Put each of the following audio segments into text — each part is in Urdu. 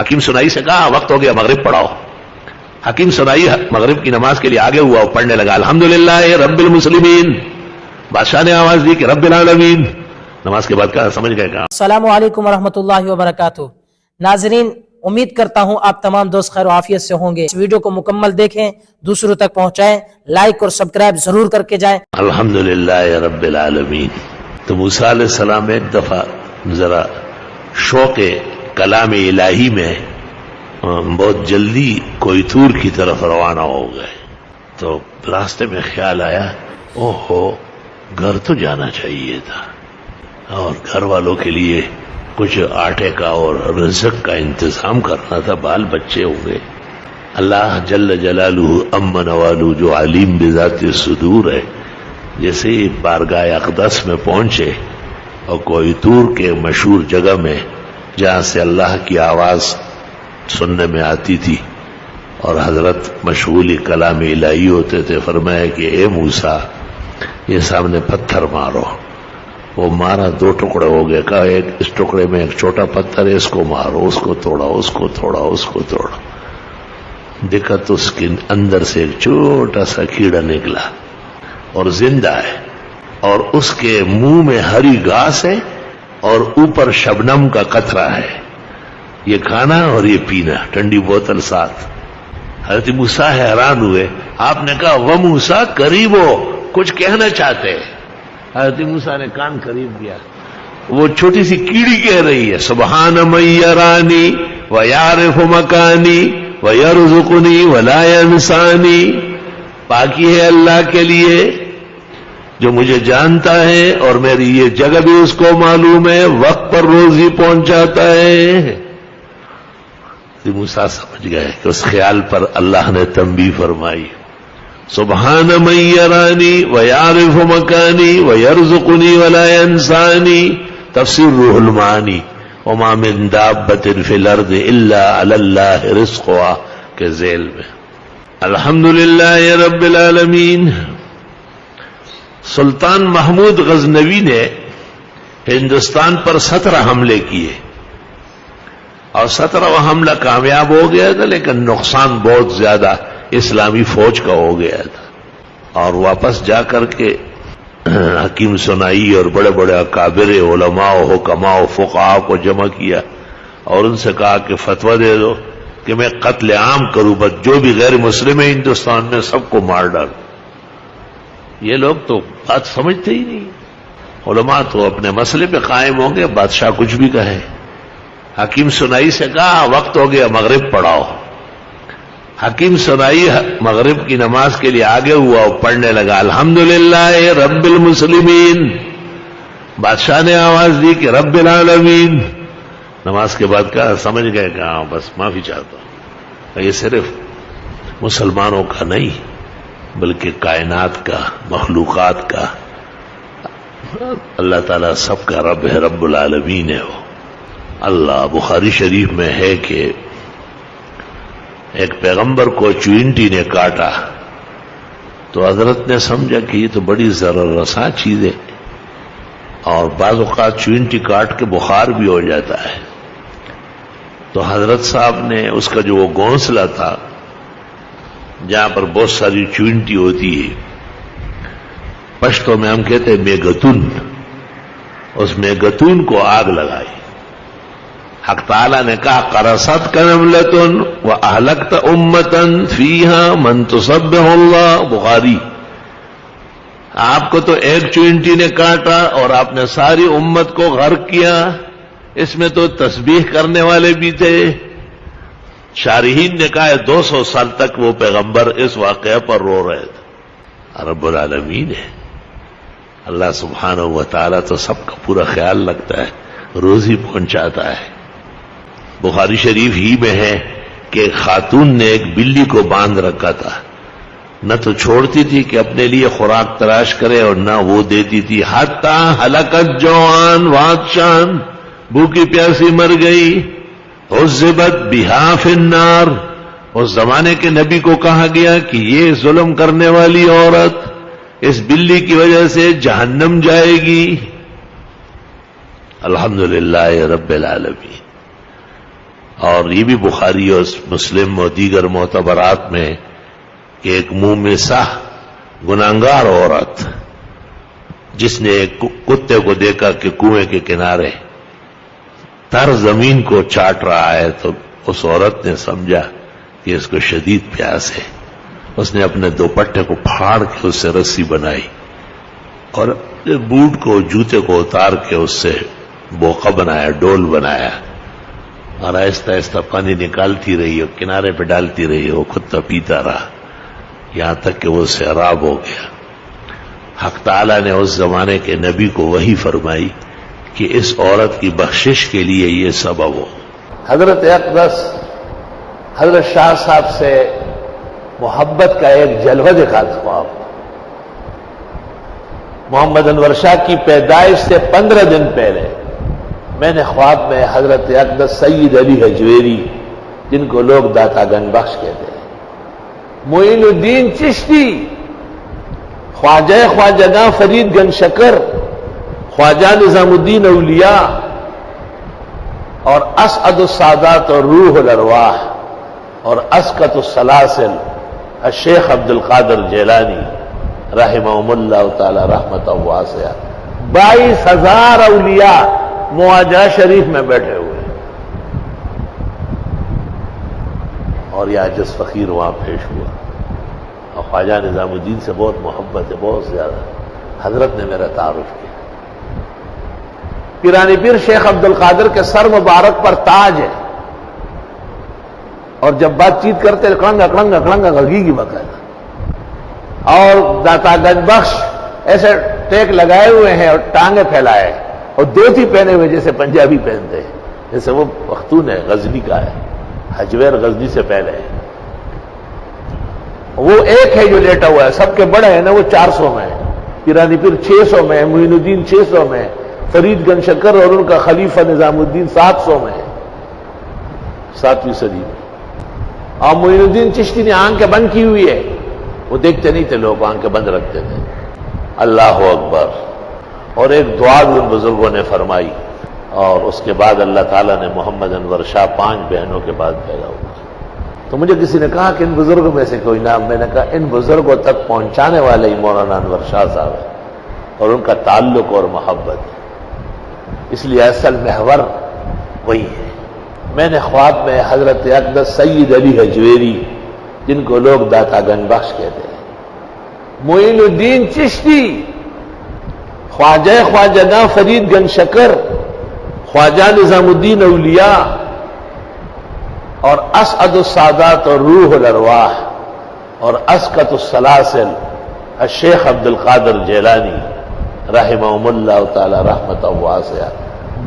حکیم سنائی سے کہا وقت ہو گیا مغرب پڑھاؤ. حکیم سنائی مغرب کی نماز کے لیے آگے ہوا اور پڑھنے لگا الحمدللہ رب المسلمین. بادشاہ نے آواز دی کہ رب العالمین. نماز کے بعد کہا سمجھ گئے کہا. السلام علیکم ورحمۃ اللہ وبرکاتہ. ناظرین امید کرتا ہوں آپ تمام دوست خیر و عافیت سے ہوں گے. اس ویڈیو کو مکمل دیکھیں, دوسروں تک پہنچائیں, لائک اور سبسکرائب ضرور کر کے جائیں. الحمدللہ رب العالمین. تو موسیٰ علیہ السلام ایک دفعہ ذرا شوق کلام الہی میں بہت جلدی کوئی طور کی طرف روانہ ہو گئے. تو راستے میں خیال آیا اوہو گھر تو جانا چاہیے تھا اور گھر والوں کے لیے کچھ آٹے کا اور رزق کا انتظام کرنا تھا, بال بچے ہوں گے. اللہ جل جلالہ امن والو جو علیم بذات صدور ہے, جیسے ہی بارگاہ اقدس میں پہنچے اور کوئی طور کے مشہور جگہ میں جہاں سے اللہ کی آواز سننے میں آتی تھی اور حضرت مشغولی کلام الہی ہوتے تھے, فرمایا کہ اے موسیٰ یہ سامنے پتھر مارو. وہ مارا, 2 ٹکڑے ہو گئے. کہا ایک اس ٹکڑے میں ایک چھوٹا پتھر ہے, اس کو مارو. اس کو توڑا, اس کو توڑا, اس کو توڑا. دیکھا تو اس کے اندر سے ایک چھوٹا سا کیڑا نکلا اور زندہ ہے, اور اس کے منہ میں ہری گھاس ہے اور اوپر شبنم کا قطرہ ہے. یہ کھانا اور یہ پینا, ٹھنڈی بوتل ساتھ. حضرت موسیٰ حیران ہوئے. آپ نے کہا وہ موسیٰ قریب ہو, کچھ کہنا چاہتے ہیں. حضرت موسیٰ نے کان قریب کیا. وہ چھوٹی سی کیڑی کہہ رہی ہے سبحان من یرانی ویعرف مکانی ویرزقنی ولا ینسانی. پاکی ہے اللہ کے لیے جو مجھے جانتا ہے اور میری یہ جگہ بھی اس کو معلوم ہے, وقت پر روزی پہنچاتا ہے. موسیٰ سمجھ گئے کہ اس خیال پر اللہ نے تنبیہ فرمائی. سبحان من یرانی ویعرف مکانی ویرزقنی ولا ینسانی. تفسیر روح المعانی. وما من دابۃ فی الارض الا علی اللہ رزقها کے ذیل میں. الحمدللہ رب العالمین. سلطان محمود غزنوی نے ہندوستان پر 17 حملے کیے اور 17واں حملہ کامیاب ہو گیا تھا, لیکن نقصان بہت زیادہ اسلامی فوج کا ہو گیا تھا. اور واپس جا کر کے حکیم سنائی اور بڑے بڑے اکابر علماء و حکماء و فقہاء کو جمع کیا اور ان سے کہا کہ فتویٰ دے دو کہ میں قتل عام کروں, بس جو بھی غیر مسلم ہے ہندوستان میں سب کو مار ڈالوں. یہ لوگ تو بات سمجھتے ہی نہیں. علماء تو اپنے مسئلے پہ قائم ہوں گے, بادشاہ کچھ بھی کہے. حکیم سنائی سے کہا وقت ہو گیا مغرب پڑھاؤ. حکیم سنائی مغرب کی نماز کے لیے آگے ہوا اور پڑھنے لگا الحمدللہ رب المسلمین. بادشاہ نے آواز دی کہ رب العالمین. نماز کے بعد کہا سمجھ گئے کہا بس معافی چاہتا ہوں. یہ صرف مسلمانوں کا نہیں بلکہ کائنات کا, مخلوقات کا, اللہ تعالیٰ سب کا رب ہے, رب العالمین ہے وہ اللہ. بخاری شریف میں ہے کہ ایک پیغمبر کو چوئنٹی نے کاٹا تو حضرت نے سمجھا کہ یہ تو بڑی ضرر رساں چیز ہے, اور بعض اوقات چوئنٹی کاٹ کے بخار بھی ہو جاتا ہے. تو حضرت صاحب نے اس کا جو وہ گھونسلہ تھا جہاں پر بہت ساری چوئنٹی ہوتی ہے, پشتو میں ہم کہتے ہیں میگتون, اس میگتون کو آگ لگائی. حق تعالیٰ نے کہا قرصت نملۃ واہلکت امۃ فیہا من تسبح اللہ. بخاری. آپ کو تو ایک چوئنٹی نے کاٹا اور آپ نے ساری امت کو غرق کیا, اس میں تو تسبیح کرنے والے بھی تھے. شارحین نے کہا 200 سال تک وہ پیغمبر اس واقعے پر رو رہے تھے. رب العالمین ہے اللہ سبحانہ و تعالیٰ, تو سب کا پورا خیال رکھتا ہے, روزی پہنچاتا ہے. بخاری شریف ہی میں ہے کہ خاتون نے ایک بلی کو باندھ رکھا تھا, نہ تو چھوڑتی تھی کہ اپنے لیے خوراک تلاش کرے اور نہ وہ دیتی تھی. حتی ہلکت جوان وعطشان, بھوکی پیاسی مر گئی. عذبت بہا فی النار, اس زمانے کے نبی کو کہا گیا کہ یہ ظلم کرنے والی عورت اس بلی کی وجہ سے جہنم جائے گی. الحمدللہ رب العالمین. اور یہ بھی بخاری اور مسلم اور دیگر معتبرات میں کہ ایک مومسہ گناہگار عورت جس نے ایک کتے کو دیکھا کہ کنویں کے کنارے تر زمین کو چاٹ رہا ہے، تو اس عورت نے سمجھا کہ اس کو شدید پیاس ہے. اس نے اپنے دوپٹے کو پھاڑ کے اس سے رسی بنائی اور بوٹ کو جوتے کو اتار کے اس سے بوقا بنایا، ڈول بنایا، اور آہستہ آہستہ پانی نکالتی رہی اور کنارے پہ ڈالتی رہی. وہ کتا پیتا رہا یہاں تک کہ وہ سیراب ہو گیا. حق تعالیٰ نے اس زمانے کے نبی کو وحی فرمائی کہ اس عورت کی بخشش کے لیے یہ سبب ہو. حضرت اقدس حضرت شاہ صاحب سے محبت کا ایک جلوہ دکھاتا ہوں آپ کو. محمد انور شاہ کی پیدائش سے 15 دن پہلے میں نے خواب میں حضرت اقدس سید علی حجویری، جن کو لوگ داتا گنج بخش کہتے ہیں، معین الدین چشتی، خواجہ خواجگاں فرید گنج شکر، خواجہ نظام الدین اولیاء، اور اسعد السادات اور روح الارواح اور اسقط السلاسل الشیخ عبد القادر جیلانی رحمہم اللہ تعالی رحمت واسعہ. 22,000 اولیاء مواجہ شریف میں بیٹھے ہوئے، اور یہ عاجز فقیر وہاں پیش ہوا. اور خواجہ نظام الدین سے بہت محبت ہے، بہت زیادہ. حضرت نے میرا تعارف کیا. پیرانی پیر شیخ عبد القادر کے سر مبارک پر تاج ہے، اور جب بات چیت کرتے اکڑنگا اکڑنگا اکڑنگا گھگی کی باقاعدہ. اور داتا گنج بخش ایسے ٹیک لگائے ہوئے ہیں اور ٹانگیں پھیلائے، اور دھوتی پہنے ہوئے جیسے پنجابی پہنتے ہیں، جیسے وہ پختون ہے، غزنی کا ہے، حجویر غزنی سے پہلے ہے. وہ ایک ہے جو لیٹا ہوا ہے، سب کے بڑے ہیں نا، وہ 400 میں ہے. پیرانی پیر 600 میں ہے، معین الدین 600 میں ہے، فرید گنج شکر اور ان کا خلیفہ نظام الدین 700 میں ہے، 7ویں صدی میں. اور معین الدین چشتی نے آنکھیں بند کی ہوئی ہے، وہ دیکھتے نہیں تھے لوگ، آنکھیں بند رکھتے تھے. اللہ اکبر. اور ایک دعا بھی ان بزرگوں نے فرمائی. اور اس کے بعد اللہ تعالیٰ نے محمد انور شاہ 5 بہنوں کے بعد پیدا ہوا. تو مجھے کسی نے کہا کہ ان بزرگوں میں سے کوئی نام، میں نے کہا ان بزرگوں تک پہنچانے والے ہی مولانا انور شاہ صاحب ہیں، اور ان کا تعلق اور محبت ہے. اس لیے اصل محور وہی ہے. میں نے خواب میں حضرت اقدس سید علی حجویری، جن کو لوگ داتا گنج بخش کہتے ہیں، معین الدین چشتی، خواجہ خواجگاں فرید گنج شکر، خواجہ نظام الدین اولیاء اور اسعد السادات اور روح الارواح اور اسقط السلاسل الشیخ عبد القادر جیلانی رحمہم اللہ تعالی رحمت واسعہ.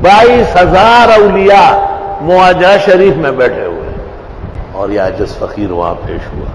22,000 اولیاء مواجہ شریف میں بیٹھے ہوئے، اور یہ عاجز فقیر وہاں پیش ہوا.